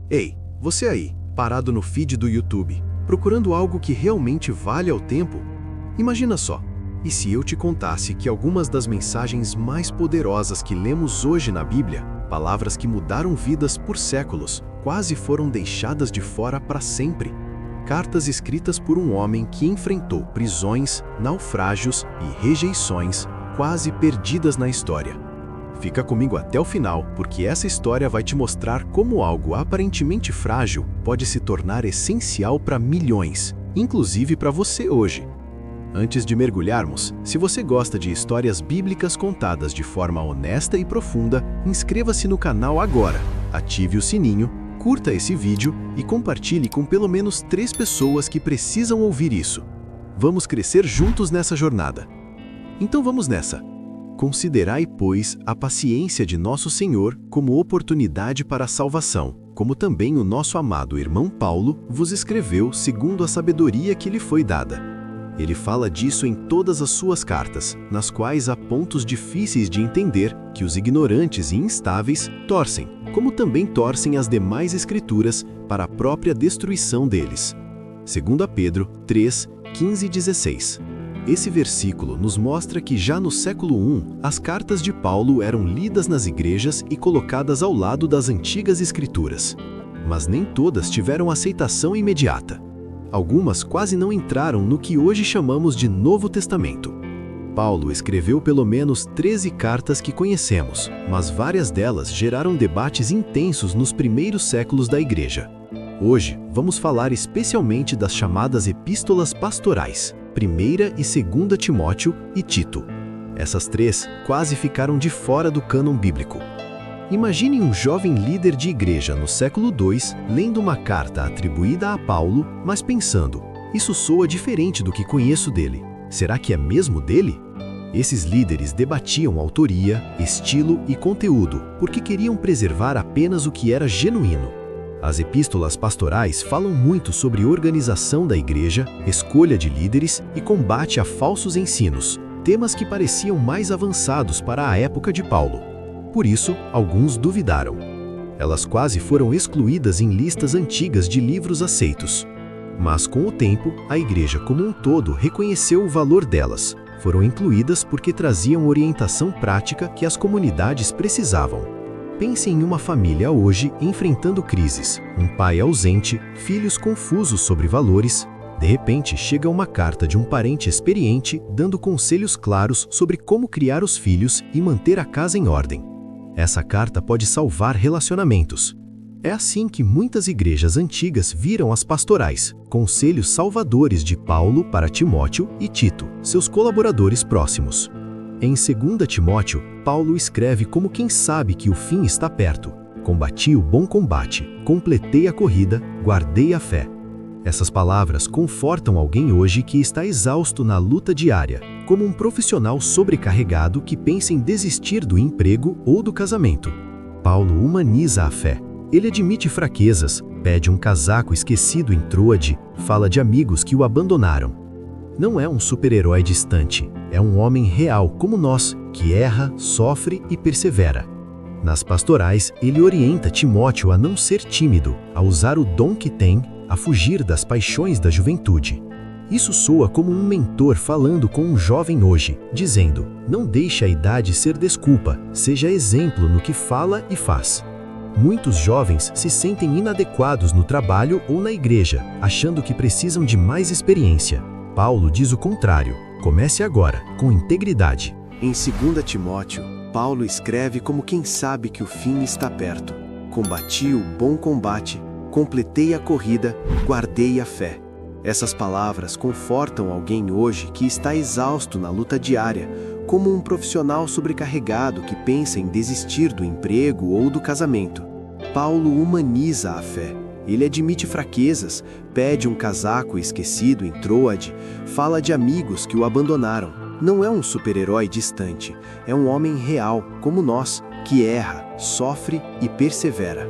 Ei, você aí, parado no feed do YouTube, procurando algo que realmente vale ao tempo? Imagina só, e se eu te contasse que algumas das mensagens mais poderosas que lemos hoje na Bíblia, palavras que mudaram vidas por séculos, quase foram deixadas de fora para sempre? Cartas escritas por um homem que enfrentou prisões, naufrágios e rejeições, quase perdidas na história. Fica comigo até o final, porque essa história vai te mostrar como algo aparentemente frágil pode se tornar essencial para milhões, inclusive para você hoje. Antes de mergulharmos, se você gosta de histórias bíblicas contadas de forma honesta e profunda, inscreva-se no canal agora, ative o sininho, curta esse vídeo e compartilhe com pelo menos 3 pessoas que precisam ouvir isso. Vamos crescer juntos nessa jornada. Então vamos nessa! Considerai, pois, a paciência de nosso Senhor como oportunidade para a salvação, como também o nosso amado irmão Paulo vos escreveu segundo a sabedoria que lhe foi dada. Ele fala disso em todas as suas cartas, nas quais há pontos difíceis de entender que os ignorantes e instáveis torcem, como também torcem as demais escrituras para a própria destruição deles. 2 Pedro 3, 15 e 16. Esse versículo nos mostra que já no século I, as cartas de Paulo eram lidas nas igrejas e colocadas ao lado das antigas escrituras. Mas nem todas tiveram aceitação imediata. Algumas quase não entraram no que hoje chamamos de Novo Testamento. Paulo escreveu pelo menos 13 cartas que conhecemos, mas várias delas geraram debates intensos nos primeiros séculos da igreja. Hoje, vamos falar especialmente das chamadas epístolas pastorais, 1ª e 2ª Timóteo e Tito. Essas 3 quase ficaram de fora do cânon bíblico. Imagine um jovem líder de igreja no século II lendo uma carta atribuída a Paulo, mas pensando, isso soa diferente do que conheço dele. Será que é mesmo dele? Esses líderes debatiam autoria, estilo e conteúdo, porque queriam preservar apenas o que era genuíno. As epístolas pastorais falam muito sobre organização da igreja, escolha de líderes e combate a falsos ensinos, temas que pareciam mais avançados para a época de Paulo. Por isso, alguns duvidaram. Elas quase foram excluídas em listas antigas de livros aceitos. Mas com o tempo, a igreja como um todo reconheceu o valor delas. Foram incluídas porque traziam orientação prática que as comunidades precisavam. Pense em uma família hoje enfrentando crises, um pai ausente, filhos confusos sobre valores. De repente, chega uma carta de um parente experiente dando conselhos claros sobre como criar os filhos e manter a casa em ordem. Essa carta pode salvar relacionamentos. É assim que muitas igrejas antigas viram as pastorais, conselhos salvadores de Paulo para Timóteo e Tito, seus colaboradores próximos. Em 2 Timóteo, Paulo escreve como quem sabe que o fim está perto. Combati o bom combate, completei a corrida, guardei a fé. Essas palavras confortam alguém hoje que está exausto na luta diária, como um profissional sobrecarregado que pensa em desistir do emprego ou do casamento. Paulo humaniza a fé. Ele admite fraquezas, pede um casaco esquecido em Troade, fala de amigos que o abandonaram. Não é um super-herói distante, é um homem real como nós, que erra, sofre e persevera. Nas pastorais, ele orienta Timóteo a não ser tímido, a usar o dom que tem, a fugir das paixões da juventude. Isso soa como um mentor falando com um jovem hoje, dizendo, não deixe a idade ser desculpa, seja exemplo no que fala e faz. Muitos jovens se sentem inadequados no trabalho ou na igreja, achando que precisam de mais experiência. Paulo diz o contrário, comece agora, com integridade. Em 2 Timóteo, Paulo escreve como quem sabe que o fim está perto. Combati o bom combate, completei a corrida, guardei a fé. Essas palavras confortam alguém hoje que está exausto na luta diária, como um profissional sobrecarregado que pensa em desistir do emprego ou do casamento. Paulo humaniza a fé. Ele admite fraquezas, pede um casaco esquecido em Troade, fala de amigos que o abandonaram. Não é um super-herói distante, é um homem real, como nós, que erra, sofre e persevera.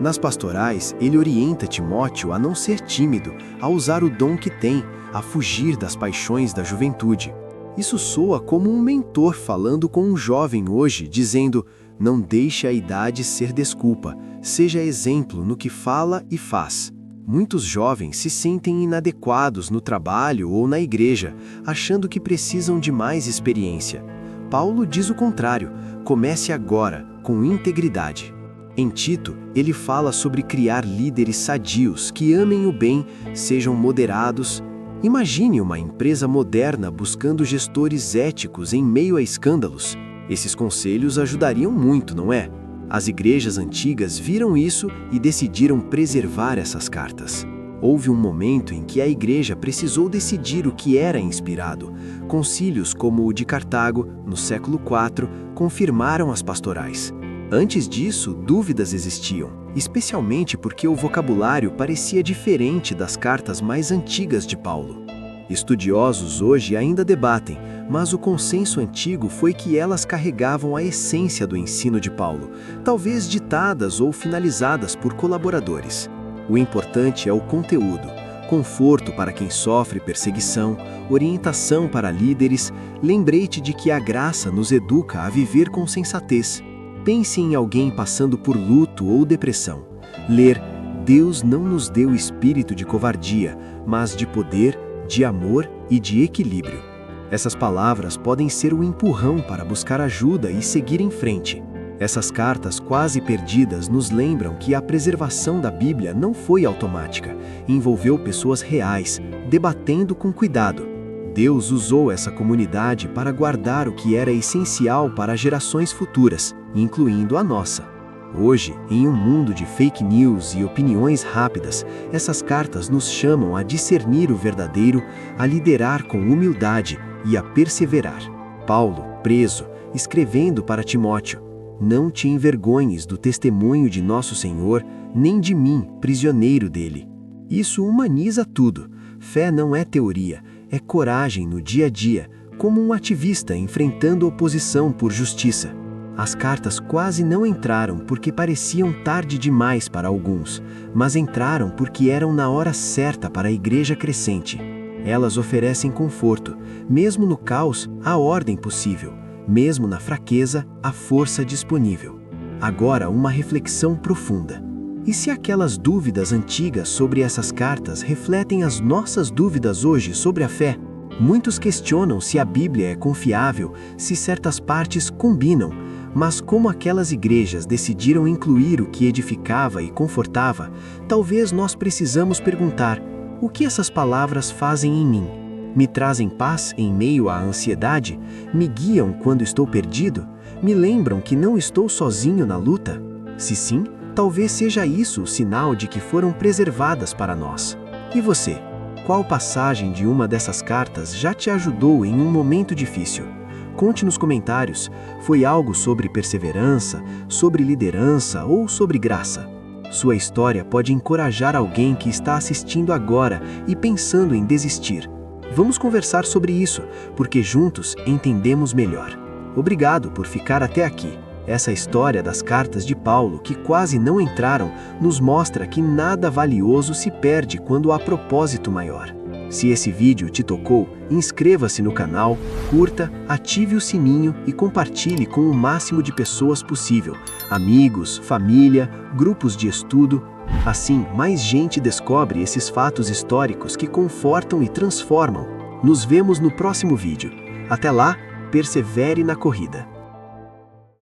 Nas pastorais, ele orienta Timóteo a não ser tímido, a usar o dom que tem, a fugir das paixões da juventude. Isso soa como um mentor falando com um jovem hoje, dizendo: não deixe a idade ser desculpa, seja exemplo no que fala e faz. Muitos jovens se sentem inadequados no trabalho ou na igreja, achando que precisam de mais experiência. Paulo diz o contrário: comece agora, com integridade. Em Tito, ele fala sobre criar líderes sadios que amem o bem, sejam moderados. Imagine uma empresa moderna buscando gestores éticos em meio a escândalos. Esses conselhos ajudariam muito, não é? As igrejas antigas viram isso e decidiram preservar essas cartas. Houve um momento em que a igreja precisou decidir o que era inspirado. Concílios como o de Cartago, no século IV, confirmaram as pastorais. Antes disso, dúvidas existiam, especialmente porque o vocabulário parecia diferente das cartas mais antigas de Paulo. Estudiosos hoje ainda debatem, mas o consenso antigo foi que elas carregavam a essência do ensino de Paulo, talvez ditadas ou finalizadas por colaboradores. O importante é o conteúdo: conforto para quem sofre perseguição, orientação para líderes, lembrete de que a graça nos educa a viver com sensatez. Pense em alguém passando por luto ou depressão. Ler: Deus não nos deu espírito de covardia, mas de poder, de amor e de equilíbrio. Essas palavras podem ser o empurrão para buscar ajuda e seguir em frente. Essas cartas quase perdidas nos lembram que a preservação da Bíblia não foi automática, envolveu pessoas reais, debatendo com cuidado. Deus usou essa comunidade para guardar o que era essencial para gerações futuras, incluindo a nossa. Hoje, em um mundo de fake news e opiniões rápidas, essas cartas nos chamam a discernir o verdadeiro, a liderar com humildade e a perseverar. Paulo, preso, escrevendo para Timóteo: não te envergonhes do testemunho de nosso Senhor, nem de mim, prisioneiro dele. Isso humaniza tudo. Fé não é teoria, é coragem no dia a dia, como um ativista enfrentando oposição por justiça. As cartas quase não entraram porque pareciam tarde demais para alguns, mas entraram porque eram na hora certa para a igreja crescente. Elas oferecem conforto, mesmo no caos, a ordem possível, mesmo na fraqueza, a força disponível. Agora, uma reflexão profunda. E se aquelas dúvidas antigas sobre essas cartas refletem as nossas dúvidas hoje sobre a fé? Muitos questionam se a Bíblia é confiável, se certas partes combinam, mas como aquelas igrejas decidiram incluir o que edificava e confortava, talvez nós precisamos perguntar: o que essas palavras fazem em mim? Me trazem paz em meio à ansiedade? Me guiam quando estou perdido? Me lembram que não estou sozinho na luta? Se sim, talvez seja isso o sinal de que foram preservadas para nós. E você? Qual passagem de uma dessas cartas já te ajudou em um momento difícil? Conte nos comentários. Foi algo sobre perseverança, sobre liderança ou sobre graça? Sua história pode encorajar alguém que está assistindo agora e pensando em desistir. Vamos conversar sobre isso, porque juntos entendemos melhor. Obrigado por ficar até aqui. Essa história das cartas de Paulo, que quase não entraram, nos mostra que nada valioso se perde quando há propósito maior. Se esse vídeo te tocou, inscreva-se no canal, curta, ative o sininho e compartilhe com o máximo de pessoas possível, amigos, família, grupos de estudo. Assim, mais gente descobre esses fatos históricos que confortam e transformam. Nos vemos no próximo vídeo. Até lá, persevere na corrida.